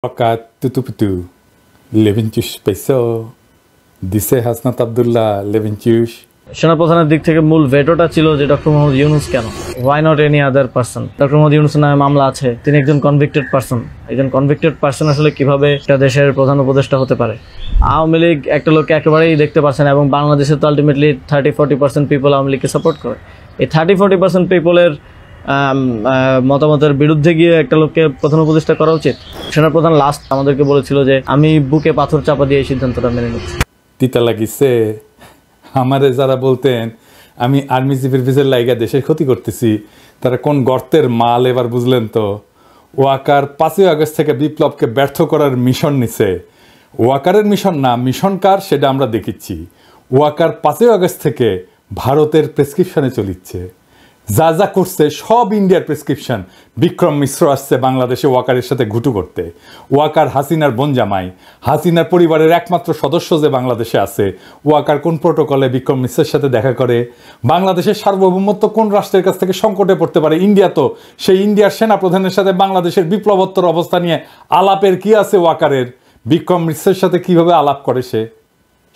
Fakat tutuputu Levincius peso দিছে হাসনাত আব্দুল্লাহ লেভিনচিউস। সেনাপ্রধানের দিক থেকে মূল ভেটোটা ছিল যে ডক্টর মোহাম্মদ ইউনুস কেন, why not any other person. Doctor Mohammad ইউনুসের নামে মামলা আছে, তিনি একজন কনভিক্টেড পারসন। একজন কনভিক্টেড পারসন আসলে কিভাবে একটা দেশের প্রধান উপদেষ্টা হতে পারে? আওয়ামী লীগ একটা লোককে একেবারেই দেখতে পারছে না, এবং বাংলাদেশে তো আলটিমেটলি 30-40% পিপল আওয়ামী লীগকে সাপোর্ট করে। এই 30-40% পিপলের মতামতের বিরুদ্ধে গিয়ে একটা লোককে প্রধান উপদেষ্টা করা উচিত? সেনাপ্রধান লাস্ট আমাদেরকে বলেছিল যে আমি বুকে পাথর চাপা দিয়ে এই সিদ্ধান্তটা মেনে নিচ্ছি। তিতা লাগিছে আমারে যারা বলতেন আমি আর্মি চিফের পিছের লাইগা দেশের ক্ষতি করতেছি, তারা কোন গর্তের মাল এবার বুঝলেন তো। ওয়াকার 5ই আগস্ট থেকে বিপ্লবকে ব্যর্থ করার মিশন নিছে। ওয়াকারের মিশন না, মিশন কার সেটা আমরা দেখিচ্ছি। ওয়াকার 5ই আগস্ট থেকে ভারতের প্রেসক্রিপশনে চলিচ্ছে, যা যা করছে সব ইন্ডিয়ার প্রেসক্রিপশন। বিক্রম মিশ্র আসছে বাংলাদেশে ওয়াকারের সাথে ঘুটু করতে। ওয়াকার হাসিনার বোন জামাই, হাসিনার পরিবারের একমাত্র সদস্য যে বাংলাদেশে আছে। ওয়াকার কোন প্রোটোকলে বিক্রম মিশ্রের সাথে দেখা করে? বাংলাদেশের সার্বভৌমত্ব কোন রাষ্ট্রের কাছ থেকে সংকটে পড়তে পারে? ইন্ডিয়া তো। সেই ইন্ডিয়ার সেনাপ্রধানের সাথে বাংলাদেশের বিপ্লবোত্তর অবস্থা নিয়ে আলাপের কি আছে ওয়াকারের? বিক্রম মিশ্রের সাথে কিভাবে আলাপ করে সে?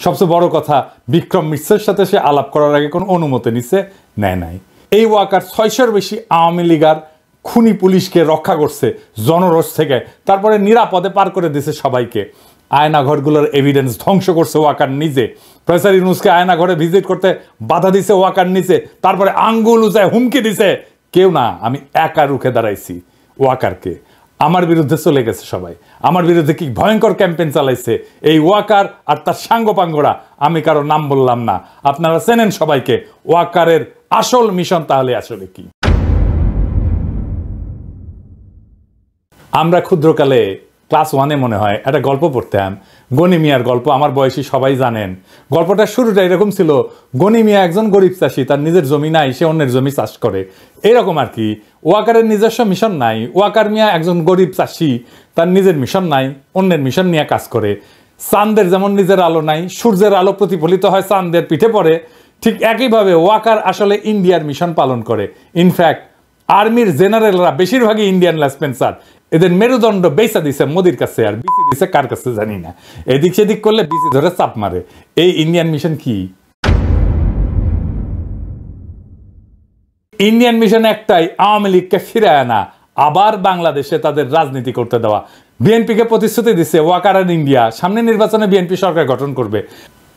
সবচেয়ে বড় কথা, বিক্রম মিশ্রের সাথে সে আলাপ করার আগে কোনো অনুমতি নিচ্ছে? নেয় নাই। এই ওয়াকার 600-র বেশি আওয়ামী লীগার খুনি পুলিশকে রক্ষা করছে জনরোষ থেকে, তারপরে নিরাপদে পার করে দিছে সবাইকে। আয়নাঘরগুলোর এভিডেন্স ধ্বংস করছে ওয়াকার নিজে। প্রফেসর ইউনূসকে আয়নাঘরে ভিজিট করতে বাধা দিছে ওয়াকার নিজে, তারপরে আঙ্গুল উঁচায় হুমকি দিছে। কেউ না, আমি একা রুখে দাঁড়াইছি ওয়াকারকে। আমার বিরুদ্ধে চলে গেছে সবাই, আমার বিরুদ্ধে কি ভয়ঙ্কর ক্যাম্পেইন চালাইছে এই ওয়াকার আর তার সাঙ্গপাঙ্গরা। আমি কারো নাম বললাম না, আপনারা চেনেন সবাইকে। ওয়াকারের আসল মিশন তাহলে আসলে কি? আমরা ক্ষুদ্রকালে ক্লাস 1-এ মনে হয় একটা গল্প পড়তাম, গনি মিয়ার গল্প। আমার বয়সী সবাই জানেন। গল্পটার শুরুটা এরকম ছিল, গনি মিয়া একজন গরিব চাষি, তার নিজের জমি নাই, সে অন্যের জমি চাষ করে, এরকম আর কি। ওয়াকারের নিজস্ব মিশন নাই। ওয়াকার মিয়া একজন গরিব চাষি, তার নিজের মিশন নাই, অন্যের মিশন নিয়ে কাজ করে। চাঁদের যেমন নিজের আলো নাই, সূর্যের আলো প্রতিফলিত হয় চাঁদের পিঠে পড়ে, ঠিক একইভাবে ওয়াকার আসলে ইন্ডিয়ার মিশন পালন করে। ইনফ্যাক্ট আর্মির জেনারেলরা বেশিরভাগই ইন্ডিয়ান লেসপেন্সার। এদের মেরুদণ্ড বেচা দিছে মোদির কাছে, আর বিসি দিছে কার কাছে জানি না। এদিক সেদিক করলে বিসি ধরে চাপ মারে। এই ইন্ডিয়ান মিশন কি? ইন্ডিয়ান মিশন একটাই, আওয়ামী লীগকে ফিরে আনা, আবার বাংলাদেশে তাদের রাজনীতি করতে দেওয়া। বিএনপিকে প্রতিশ্রুতি দিচ্ছে ওয়াকার আর ইন্ডিয়া সামনে নির্বাচনে বিএনপি সরকার গঠন করবে।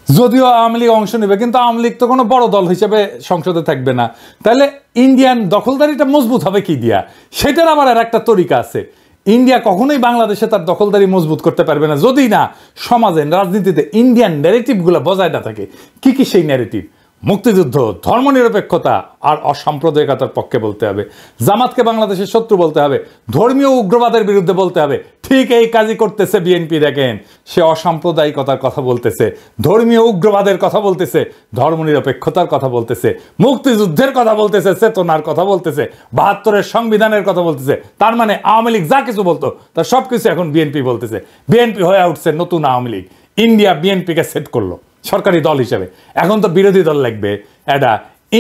যদিও আওয়ামী লীগ অংশ নেবে, কিন্তু আওয়ামী লীগ তো কোনো বড় দল হিসেবে সংসদে থাকবে না। তাহলে ইন্ডিয়ান দখলদারিটা মজবুত হবে কি দিয়া? সেটার আবার আর একটা তরিকা আছে। ইন্ডিয়া কখনোই বাংলাদেশে তার দখলদারি মজবুত করতে পারবে না যদি না সমাজে, রাজনীতিতে ইন্ডিয়ান ন্যারেটিভগুলো বজায় না থাকে। কি কি সেই ন্যারেটিভ? মুক্তিযুদ্ধ, ধর্মনিরপেক্ষতা আর অসাম্প্রদায়িকতার পক্ষে বলতে হবে। জামাতকে বাংলাদেশের শত্রু বলতে হবে, ধর্মীয় উগ্রবাদের বিরুদ্ধে বলতে হবে। ঠিক এই কাজই করতেছে বিএনপি। দেখেন, সে অসাম্প্রদায়িকতার কথা বলতেছে, ধর্মীয় উগ্রবাদের কথা বলতেছে, ধর্মনিরপেক্ষতার কথা বলতেছে, মুক্তিযুদ্ধের কথা বলতেছে, চেতনার কথা বলতেছে, 72-এর সংবিধানের কথা বলতেছে। তার মানে আওয়ামী লীগ যা কিছু বলতো তার সবকিছু এখন বিএনপি বলতেছে। বিএনপি হয়ে উঠছে নতুন আওয়ামী লীগ। ইন্ডিয়া বিএনপিকে সেট করলো সরকারি দল হিসেবে। এখন তো বিরোধী দল লাগবে। এটা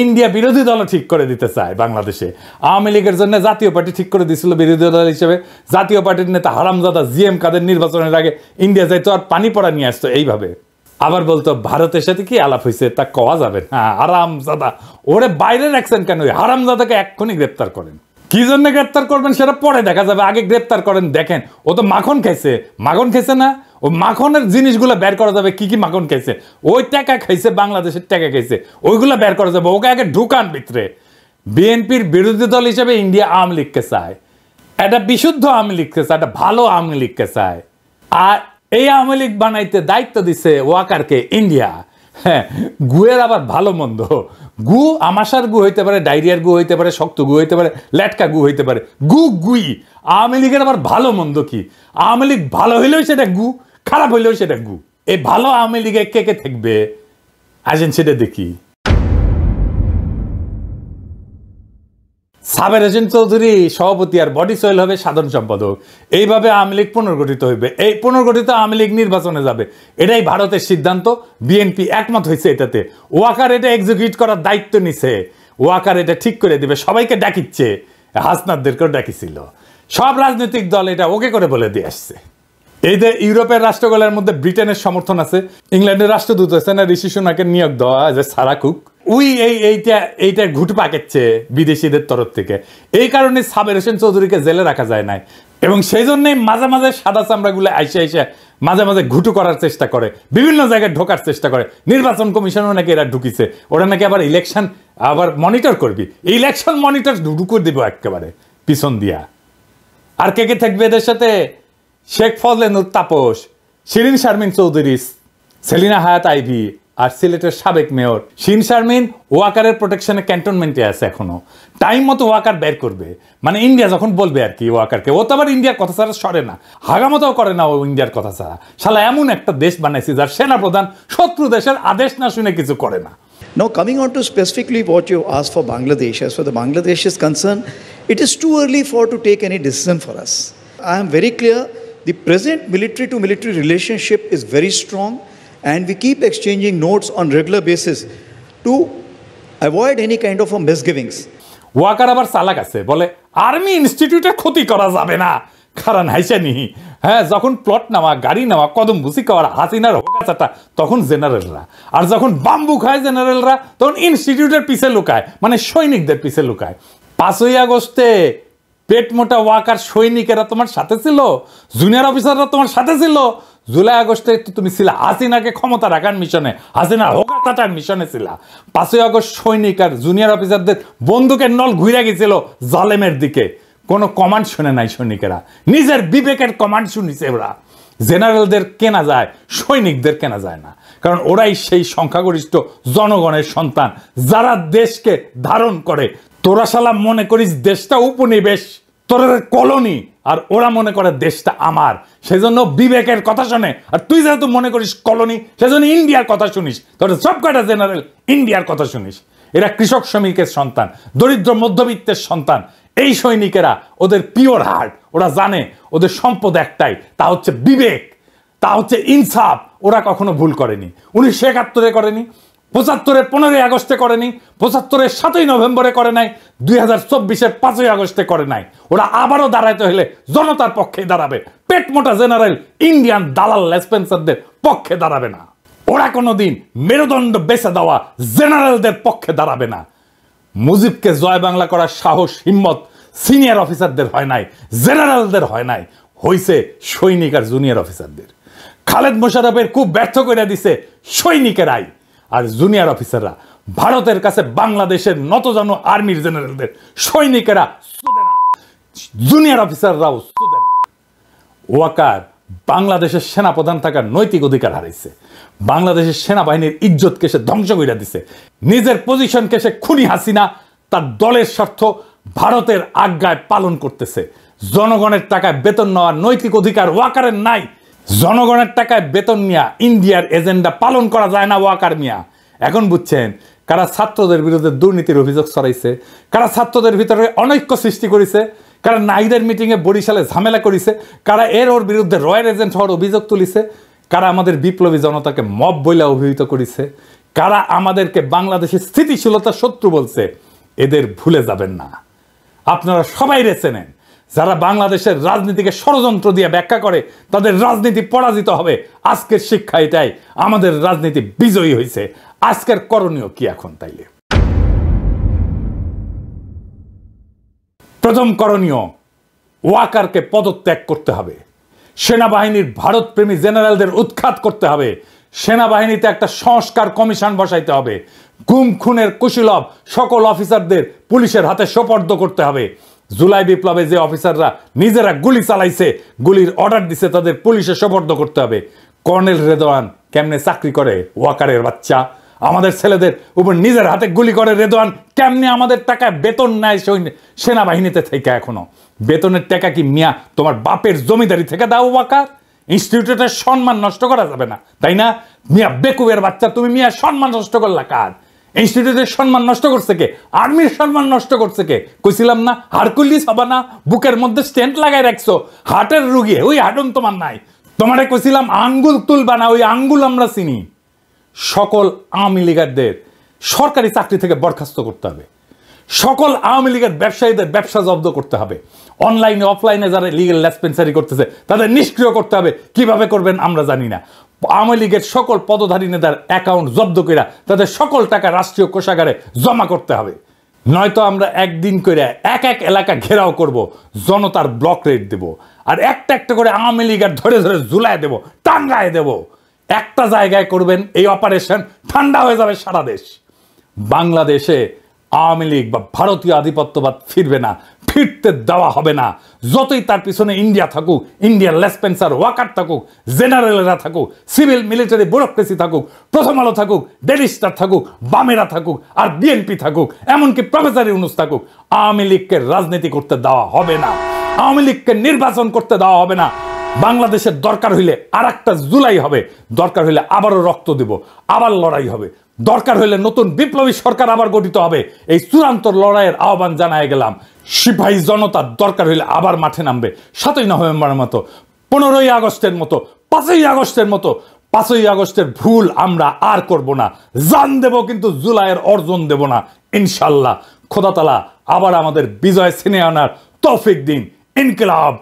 ইন্ডিয়া বিরোধী দলও ঠিক করে দিতে চায় বাংলাদেশে। আওয়ামী লীগের জন্য জাতীয় পার্টি ঠিক করে দিয়েছিল বিরোধী দল হিসেবে। জাতীয় পার্টির নেতা হারামজাদা জিএম কাদের নির্বাচনের আগে ইন্ডিয়া যাইতো আর পানি পড়া নিয়ে আসতো এইভাবে। আবার বলতো ভারতের সাথে কি আলাপ হয়েছে তা কওয়া যাবে না। হারামজাদা, ওরে বাইরে রাখছেন কেন? হারামজাদাকে এক্ষুনি গ্রেপ্তার করেন। কি জন্য গ্রেপ্তার করবেন সেটা পরে দেখা যাবে, আগে গ্রেপ্তার করেন। দেখেন, ও তো মাখন খাইছে। মাখন খাইছে না? ও মাখনের জিনিসগুলো বের করা যাবে। কি কি মাখন খাইছে? ওই টাকা খাইছে, বাংলাদেশের টাকা খাইছে, ওইগুলো বের করা যাবে। ওকে আগে ঢুকান ভিতরে। বিএনপির বিরোধী দল হিসেবে ইন্ডিয়া আওয়ামী লীগকে চায়, একটা বিশুদ্ধ আওয়ামী লীগকে চায়, একটা ভালো আওয়ামী লীগকে চায়। আর এই আওয়ামী লীগ বানাইতে দায়িত্ব দিছে ওয়াকারকে ইন্ডিয়া। হ্যাঁ, গুয়ের আবার ভালো মন্দ। গু আমাশার গু হইতে পারে, ডায়রিয়ার গু হইতে পারে, শক্ত গু হইতে পারে, লেটকা গু হইতে পারে। গুই। আওয়ামী লীগের আবার ভালো মন্দ কি? আওয়ামী লীগ ভালো হইলেও সেটা গু, খারাপ হইলেও সেটা গু। এই ভালো আওয়ামী লীগে কে কে থাকবে আসেন সেটা দেখি। সাবের হোসেন চৌধুরী সভাপতি আর বডি সোহেল হবে সাধারণ সম্পাদক। এইভাবে আওয়ামী লীগ পুনর্গঠিত হইবে। এই পুনর্গঠিত আওয়ামী লীগ নির্বাচনে যাবে। এটাই ভারতের সিদ্ধান্ত। বিএনপি একমত হয়েছে এটাতে। ওয়াকার এটা এক্সিকিউট করার দায়িত্ব নিছে। ওয়াকার এটা ঠিক করে দিবে। সবাইকে ডাকিচ্ছে, হাসনাতদেরকেও ডাকিছিল। সব রাজনৈতিক দল এটা ওকে করে বলে দিয়ে আসছে। এই যে ইউরোপের রাষ্ট্রগুলোর মধ্যে ব্রিটেনের সমর্থন আছে, ইংল্যান্ডের রাষ্ট্রদূত আছে না ঋষি সুনাকে নিয়োগ দেওয়া যে সারা কুক, এইটা ঘুট পাকাচ্ছে বিদেশিদের তরফ থেকে। এই কারণে সাবের হোসেন চৌধুরীকে জেলে রাখা যায় নাই, এবং সেই জন্যই মাঝে মাঝে সাদা চামড়াগুলো আইসে মাঝে মাঝে ঘুটু করার চেষ্টা করে, বিভিন্ন জায়গায় ঢোকার চেষ্টা করে। নির্বাচন কমিশনও নাকি এরা ঢুকিছে, ওরা নাকি আবার ইলেকশন আবার মনিটর করবি, ইলেকশন মনিটর ঢুকুর দিব একেবারে পিছন দিয়া। আর কে কে থাকবে এদের সাথে? শেখ ফজলে নূর তাপস, শিরিন শারমিন চৌধুরী, সেলিনা হায়াত আইভি, আর সিলেটের সাবেক মেয়র শিন শারমিন ওয়াকারের প্রোটেকশনে ক্যান্টনমেন্টে আছে এখনো। টাইম মতো ওয়াকার বের করবে, মানে ইন্ডিয়া যখন বলবে আর কি ওয়াকারকে। ও তো আবার ইন্ডিয়ার কথা ছাড়া সরে না, হাগামতাও করে না ও ইন্ডিয়ার কথা ছাড়া। শালা এমন একটা দেশ বানাইছে যার সেনাপ্রধান শত্রু দেশের আদেশ না শুনে কিছু করে না। Now, coming on to specifically what you asked for Bangladesh, as far as Bangladesh is concerned, it is too early to take any decision for us. I am very clear, the present military to military relationship is very strong, and we keep exchanging notes on regular basis to avoid any kind of a misgivings. Waker আবার চালাক আছে, বলে army ইনস্টিটিউটের ক্ষতি করা যাবে না, কারণ হাইসানি হ্যাঁ যখন প্লট নেওয়া, গাড়ি নেওয়া, কদম বুসি খাওয়ার হাসিনার হোকাচাটা তখন জেনারেলরা, আর যখন বাম্বু খায় জেনারেলরা তখন ইনস্টিটিউটের পিছে লুকায়, মানে সৈনিকদের পিছে লুকায়। 5ই আগস্টে পেট মোটা ওয়াকার সৈনিকেরা তোমার সাথে ছিল, জুনিয়র অফিসাররা তোমার সাথে ছিল। জুলাই আগস্টে তুমি ছিল হাসিনাকে ক্ষমতা রাখার মিশনে, হাসিনার হোকাচাটার মিশনে ছিল। 5ই আগস্ট সৈনিক আর জুনিয়র অফিসারদের বন্দুকের নল ঘুরে গেছিল জালেমের দিকে, কোনো কমান্ড শুনে নাই সৈনিকেরা, নিজের বিবেকের কমান্ড শুনিছে ওরা। জেনারেলদের কেনা যায়, সৈনিকদের কেনা যায় না, কারণ ওরাই সেই সংখ্যাগরিষ্ঠ জনগণের সন্তান যারা দেশকে ধারণ করে। তোরা শালা মনে করিস দেশটা উপনিবেশ, তোরা কলোনি, আর ওরা মনে করে দেশটা আমার, সেজন্য বিবেকের কথা শোনে। আর তুই যেহেতু মনে করিস কলোনি, সেজন্য ইন্ডিয়ার কথা শুনিস, তোরা সব কটা জেনারেল ইন্ডিয়ার কথা শুনিস। এরা কৃষক শ্রমিকের সন্তান, দরিদ্র মধ্যবিত্তের সন্তান। এই সৈনিকেরা ওদের পিওর হার্ট, ওরা জানে ওদের সম্পদ একটাই, তা হচ্ছে বিবেক, তা হচ্ছে ইনসাফ। ওরা কখনো ভুল করেনি, 1971 করেনি, 75-এর 15ই আগস্টে করেনি, 75-এর 7ই নভেম্বরে করে নাই, 2024-এর 5ই আগস্টে করে নাই। ওরা আবারও দাঁড়াইতে হলে জনতার পক্ষে দাঁড়াবে, পেট মোটা জেনারেল ইন্ডিয়ান দালাল লেসপেন্সারদের পক্ষে দাঁড়াবে না। ওরা কোনোদিন মেরুদণ্ড বেছে দেওয়া জেনারেলদের পক্ষে দাঁড়াবে না। মুজিবকে জয় বাংলা করার সাহস হিম্মত সিনিয়র অফিসারদের হয় নাই, জেনারেলদের হয় নাই, হইছে সৈনিক আর জুনিয়র অফিসারদের। খালেদ মোশাররফের খুব ব্যর্থ করে দিছে সৈনিকেরাই, আর জুনিয়র অফিসাররা ভারতের কাছে বাংলাদেশের নতজানু আর্মির জেনারেলদের সৈনিকেরা সুদে না, জুনিয়র অফিসাররাও সুদে না। ওয়াকার বাংলাদেশের সেনাপ্রধান থাকার নৈতিক অধিকার হারাইছে, বাংলাদেশের সেনাবাহিনীর ইজ্জতকে সে ধ্বংস করে দিছে, নিজের পজিশনকে সে খুনি হাসিনা তার দলের স্বার্থ ভারতের আজ্ঞায় পালন করতেছে। জনগণের টাকায় বেতন নেওয়ার নৈতিক অধিকার ওয়াকারের নাই। জনগণের টাকায় বেতন নিয়ে ইন্ডিয়ার এজেন্ডা পালন করা যায় না ওয়াকার মিয়া। এখন বুঝছেন কারা ছাত্রদের বিরুদ্ধে দুর্নীতির অভিযোগ ছড়াইছে, কারা ছাত্রদের ভিতরে অনৈক্য সৃষ্টি করেছে, কারা নাইদের মিটিংয়ে বরিশালে ঝামেলা করেছে, কারা ওর বিরুদ্ধে রয়্যাল এজেন্ট হওয়ার অভিযোগ তুলিছে, কারা আমাদের বিপ্লবী জনতাকে মব বইলা অভিহিত করেছে, কারা আমাদেরকে বাংলাদেশের স্থিতিশীলতার শত্রু বলছে, এদের ভুলে যাবেন না। আপনারা সবাই চেনেন, যারা বাংলাদেশের রাজনীতিকে ষড়যন্ত্র দিয়ে ব্যাখ্যা করে তাদের রাজনীতি পরাজিত হবে। আজকের শিক্ষা এটাই, আমাদের রাজনীতি বিজয়ী হয়েছে। আজকের করণীয় কি এখন তাইলে? প্রথম করণীয়, ওয়াকারকে পদত্যাগ করতে হবে, সেনাবাহিনীর ভারতপ্রেমী জেনারেলদের উৎখাত করতে হবে, সেনাবাহিনীতে একটা সংস্কার কমিশন বসাইতে হবে, গুম খুনের কুশীলব সকল অফিসারদের পুলিশের হাতে সোপর্দ করতে হবে। জুলাই বিপ্লবে যে অফিসাররা নিজেরা গুলি চালাইছে, গুলির অর্ডার দিছে, তাদের পুলিশে সোপর্দ করতে হবে। কর্নেল রেদওয়ান কেমনে চাকরি করে ওয়াকারের বাচ্চা, আমাদের ছেলেদের উপর নিজের হাতে গুলি করে রেদওয়ান কেমনে আমাদের টাকায় বেতন নেয় সেনাবাহিনীতে থেকে। এখনো বেতনের টাকা কি মিয়া তোমার বাপের জমিদারি থেকে দাও ওয়াকার? ইনস্টিটিউটের সম্মান নষ্ট করা যাবে না, তাই না মিয়া? বেকুবের বাচ্চা তুমি মিয়া, সম্মান নষ্ট করলা কার? ইনস্টিটিউটের সম্মান নষ্ট করছে কে? আর্মির সম্মান নষ্ট করছে কে? কইছিলাম না হারকুলিস হবা না, বুকের মধ্যে স্টেন্ট লাগাই রাখছো, হার্টের রুগী, ওই হাডুন তোমার নাই। তোমারে কইছিলাম আঙ্গুল তুলবা না, ওই আঙ্গুল আমরা চিনি। সকল আওয়ামী লীগারদের সরকারি চাকরি থেকে বরখাস্ত করতে হবে, সকল আওয়ামী লীগের ব্যবসায়ীদের ব্যবসা জব্দ করতে হবে, অনলাইনে অফলাইনে যারা লিগ্যাল লেসপেন্সারি করতেছে তাদের নিষ্ক্রিয় করতে হবে। কিভাবে করবেন আমরা জানি না। আওয়ামী লীগের সকল পদধারী নেতার অ্যাকাউন্ট জব্দ করে তাদের সকল টাকা রাষ্ট্রীয় কোষাগারে জমা করতে হবে। নয়তো আমরা একদিন করে এক এক এলাকা ঘেরাও করব, জনতার ব্লক রেট দেব, আর একটা একটা করে আওয়ামী লীগের ধরে ধরে ঝুলায় দেব, টাঙ্গায় দেব। একটা জায়গায় করবেন এই অপারেশন, ঠান্ডা হয়ে যাবে সারা দেশ। বাংলাদেশে আওয়ামী লীগ বা ভারতীয় আধিপত্যবাদ ফিরবে না, ফিরতে দেওয়া হবে না। যতই তার পিছনে ইন্ডিয়া থাকুক, ইন্ডিয়ার লেসপেন্সার ওয়াকার থাকুক, জেনারেলরা থাকুক, সিভিল মিলিটারি ব্যুরোক্রেসি থাকুক, প্রথম আলো থাকুক, ডেইলি স্টার থাকুক, বামেরা থাকুক, আর বিএনপি থাকুক, এমনকি প্রফেসর ইউনূস থাকুক, আওয়ামী লীগকে রাজনীতি করতে দেওয়া হবে না, আওয়ামী লীগকে নির্বাচন করতে দেওয়া হবে না। বাংলাদেশের দরকার হইলে আর একটা জুলাই হবে, দরকার হইলে আবারও রক্ত দেব, আবার লড়াই হবে, দরকার হইলে নতুন বিপ্লবী সরকার আবার গঠিত হবে। এই চূড়ান্ত লড়াইয়ের আহ্বান জানায় গেলাম। সিপাহী জনতার দরকার হইলে আবার মাঠে নামবে 7ই নভেম্বরের মতো, 15ই আগস্টের মতো, 5ই আগস্টের মতো। 5ই আগস্টের ভুল আমরা আর করব না, জান দেব কিন্তু জুলাইয়ের অর্জন দেব না ইনশাল্লাহ। খোদা তাআলা আবার আমাদের বিজয় ছিনিয়ে আনার তৌফিক দিন। ইনকিলাব